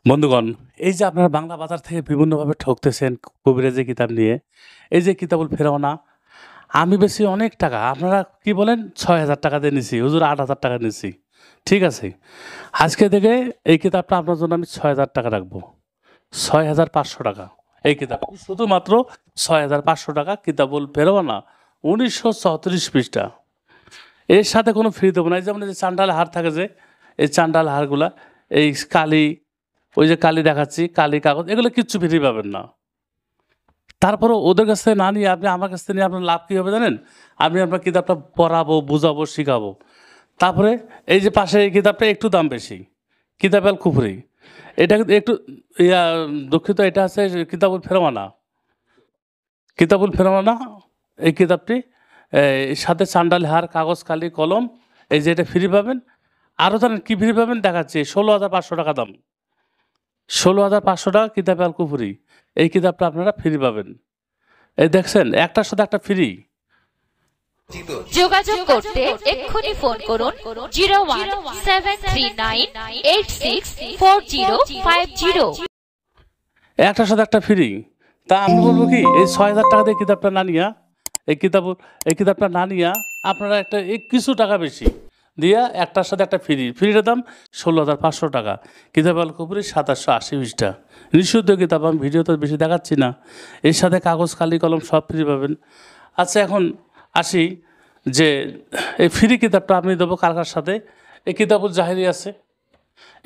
বন্ধুগণ, এই যে আপনারা বাংলা বাজার থেকে বিভিন্নভাবে ঠকতেছেন কবিরাজি কিতাব নিয়ে, এই যে কিতাবুল ফেরাওনা, আমি বেশি অনেক টাকা, আপনারা কি বলেন? ৳৬,০০০ দিয়ে নিছি, হুজুর ৳৮,০০০ নিছি। ঠিক আছে? আজকে থেকে এই কিতাবটা আপনার জন্য আমি ৳৬,০০০ রাখবো। ৳৬,৫০০ এই কিতাব। শুধুমাত্র ৳৬,৫০০ কিতাবুল ফেরাওনা ১৯৩৪ পৃষ্ঠা। এর সাথে কোনো ফ্রি দেবো না। এই যেমন এই যে চান্ডাল হার থাকে যে, এই চান্ডাল হারগুলা, এই কালি, ওই যে কালি দেখাচ্ছি, কালি কাগজ, এগুলো কিচ্ছু ফ্রি পাবেন না। তারপরেও ওদের কাছ থেকে না নিয়ে আপনি আমার কাছ থেকে নিয়ে আপনার লাভ কী হবে জানেন? আমি আপনার কিতাবটা পড়াবো, বুঝাবো, শিখাবো। তারপরে এই যে পাশে এই কিতাবটা একটু দাম বেশি, কিতাব আল কুফরি। এটা কিন্তু একটু ইয়া দুঃখিত, এটা আছে কিতাবুল ফেরাওয়ানা। কিতাবুল ফেরাওয়ানা এই কিতাবটি সাথে চান্ডাল হার, কাগজ, কালি, কলম, এই যে এটা ফ্রি পাবেন। আরও জানেন কী ফ্রি পাবেন? দেখাচ্ছি, ৳১৬,৫০০ দাম। ৳১৬,৫০০ কিতাব আল কুফরি। এই কিতাবটা আপনারা ফ্রি পাবেন। এই দেখছেন, একটার সাথে একটা ফ্রি। যোগাযোগ করতে এক্ষুনি ফোন করুন 01739864050। একটার সাথে একটা ফ্রি। তা আমি বলবো কি, এই ৳৬,০০০ দিয়ে কিতাবটা না নিয়া, এই কিতাবটা না নিয়া আপনারা একটা কিছু টাকা বেশি দিয়া একটার সাথে একটা ফ্রি। ফ্রিটার দাম ৳১৬,৫০০। কিতাব আল কুফরি ২৭৮০ পৃষ্ঠা। নিষিদ্ধ কিতাব, আমি ভিডিওতে বেশি দেখাচ্ছি না। এর সাথে কাগজ, কালি, কলম সব ফ্রি পাবেন। আচ্ছা, এখন আসি যে এই ফ্রি কিতাবটা আমি দেবো কার কার সাথে? এই কিতাবুল জাহেরি আছে,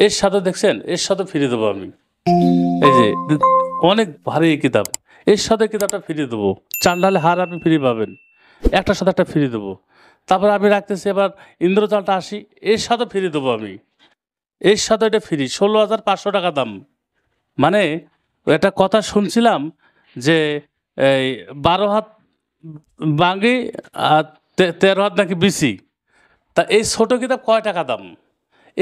এর সাথে দেখছেন, এর সাথে ফ্রি দেবো আমি। এই যে অনেক ভারী এই কিতাব, এর সাথে কিতাবটা ফ্রি দেবো। চান্ডালে হার আপনি ফ্রি পাবেন, একটার সাথে একটা ফ্রি দেবো। তারপরে আমি রাখতেছি এবার ইন্দ্রজালটা আসি, এর সাথে ফ্রি দেবো আমি। এর সাথে এটা ফ্রি, ৳১৬,৫০০ দাম। মানে একটা কথা শুনছিলাম যে এই ১২ হাত বাঙ্গি আর ১৩ হাত নাকি বিসি। তা এই ছোটো কিতাব কয় টাকা দাম?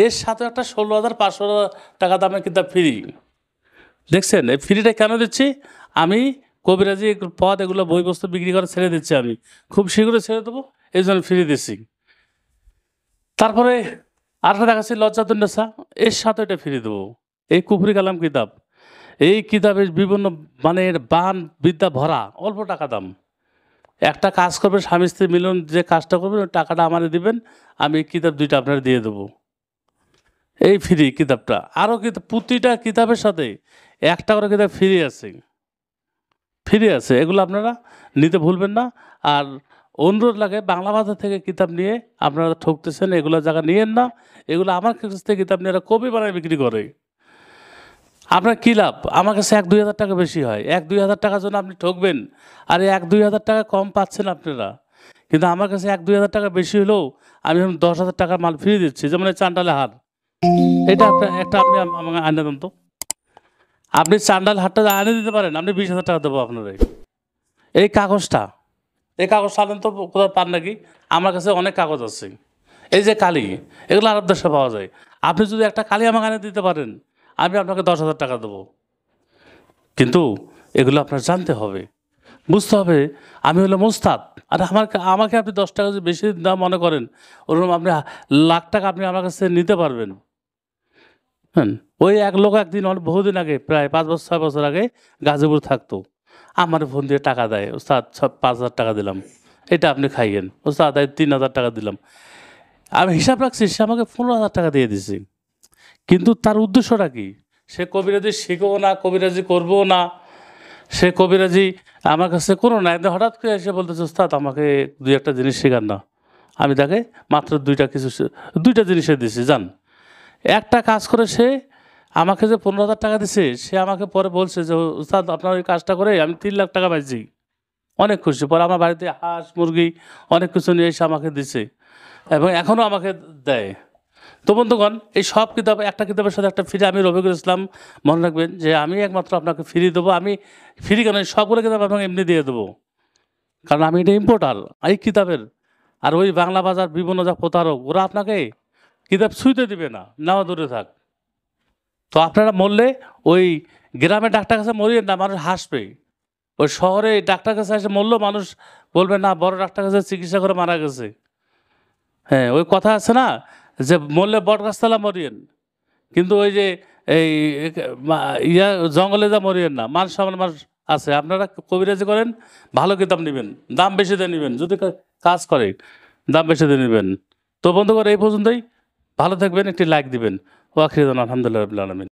এর সাথে একটা ৳১৬,৫০০ দামের কিতাব ফ্রি। দেখছেন, এই ফ্রিটা কেন দিচ্ছি? আমি কবিরাজি পদ, এগুলো বই বস্তু বিক্রি করে ছেড়ে দিচ্ছি, আমি খুব শীঘ্রই ছেড়ে দেবো, এই জন্য ফ্রি দিচ্ছি। তারপরে আরেকটা দেখাচ্ছি লজ্জাতুন্নেসা, এর সাথে এটা ফ্রি দেবো। এই কুফরি কালাম কিতাব, এই কিতাবের বিভিন্ন মানের বান বিদ্যা ভরা, অল্প টাকা দাম। একটা কাজ করবেন, স্বামী স্ত্রী মিলন যে কাজটা করবেন, ওই টাকাটা আমারে দিবেন, আমি কিতাব ২টা আপনার দিয়ে দেবো। এই ফ্রি কিতাবটা। আরও কিতাব, প্রতিটা কিতাবের সাথে একটা করে কিতাব ফ্রি আছে, ফ্রি আছে। এগুলো আপনারা নিতে ভুলবেন না। আর অনুরোধ লাগে, বাংলা বাজার থেকে কিতাব নিয়ে আপনারা ঠকতেছেন, এগুলো জায়গা নিয়েন না। এগুলো আমার কাছ থেকে কিতাব নিয়ে এরা কবি বানায় বিক্রি করে। আপনার কী লাভ? আমার কাছে ১-২ হাজার টাকা বেশি হয়। ১-২ হাজার টাকার জন্য আপনি ঠকবেন, আর এই ১-২ হাজার টাকা কম পাচ্ছেন আপনারা। কিন্তু আমার কাছে ১-২ হাজার টাকা বেশি হলেও আমি ১০,০০০ মাল ফ্রি দিচ্ছি। যেমন এই চান্ডালে হার, এটা একটা আপনি আমাকে আনে দেন তো। আপনি চান্ডাল হারটা আনে দিতে পারেন, আপনি ২০,০০০ দেবো আপনারে। এই কাগজটা, এই কাগজটা আনেন তো, কোথাও পান নাকি? আমার কাছে অনেক কাগজ আছে। এই যে কালি, এগুলো আরব দেশে পাওয়া যায়। আপনি যদি একটা কালি আমাকে আনে দিতে পারেন, আমি আপনাকে ১০,০০০ দেবো। কিন্তু এগুলো আপনার জানতে হবে, বুঝতে হবে। আমি হলাম ওস্তাদ। আর আমাকে আপনি ১০ টাকা যদি বেশি দাম মনে করেন, ওরকম আপনি লাখ টাকা আপনি আমার কাছে নিতে পারবেন। হ্যাঁ, ওই এক লোক একদিন বহুদিন আগে, প্রায় ৫ বছর ৬ বছর আগে গাজীপুর থাকতো। আমার ফোন দিয়ে টাকা দেয়, ওস্তাদ ৫,০০০ দিলাম, এটা আপনি খাইয়েন। ওস্তাদ ৩,০০০ দিলাম। আমি হিসাব রাখছি, সে আমাকে ১৫,০০০ দিয়ে দিছি। কিন্তু তার উদ্দেশ্যটা কি? সে কবিরাজি শিখবো না, কবিরাজি করবো না, সে কবিরাজি আমার কাছে করো না। একদিন হঠাৎ করে এসে বলতেছে, ওস্তাদ আমাকে ২-১টা জিনিস শেখান না। আমি তাকে মাত্র ২টা জিনিসে দিছি, যান। একটা কাজ করে সে আমাকে যে ১৫,০০০ দিছে, সে আমাকে পরে বলছে যে, ওস্তাদ আপনার ওই কাজটা করে আমি ৩,০০,০০০ পাইছি। অনেক খুশি। পরে আমার বাড়িতে হাঁস, মুরগি অনেক কিছু নিয়ে এসে আমাকে দিছে, এবং এখনও আমাকে দেয়। তো বন্ধুগণ, এই সব কিতাব, একটা কিতাবের সাথে একটা ফ্রি। আমি রফিকুল ইসলাম, মনে রাখবেন যে আমি একমাত্র আপনাকে ফ্রি দেবো। আমি ফ্রি কেন, সবগুলো কিতাব আপনাকে এমনি দিয়ে দেবো, কারণ আমি এটা ইম্পোর্টার এই কিতাবের। আর ওই বাংলা বাজার বিভিন্ন যা প্রতারক, ওরা আপনাকে কিতাব ছুঁইতে দিবে না, নেওয়া দূরে থাক। তো আপনারা মরলে ওই গ্রামের ডাক্তার কাছে মরিয়ে না, মানুষ হাসবে। ওই শহরে ডাক্তার কাছে এসে মরলেও মানুষ বলবে না, বড় ডাক্তার কাছে চিকিৎসা করে মারা গেছে। হ্যাঁ, ওই কথা আছে না যে মরলে বট গাছতলা মরিয়েন, কিন্তু ওই যে এই ইয়া জঙ্গলে যা মরিয়েন না, মানুষ আমার মানুষ আছে, আপনারা কবিরাজি করেন, ভালো কিতাব নেবেন, দাম বেশি দিয়ে নেবেন, যদি কাজ করে দাম বেশি দিয়ে নেবেন। তো বন্ধুগণ এই পর্যন্তই, ভালো থাকবেন, একটি লাইক দিবেন। ওয়াখির আলহামদুলিল্লাহ রাব্বিল আলামিন।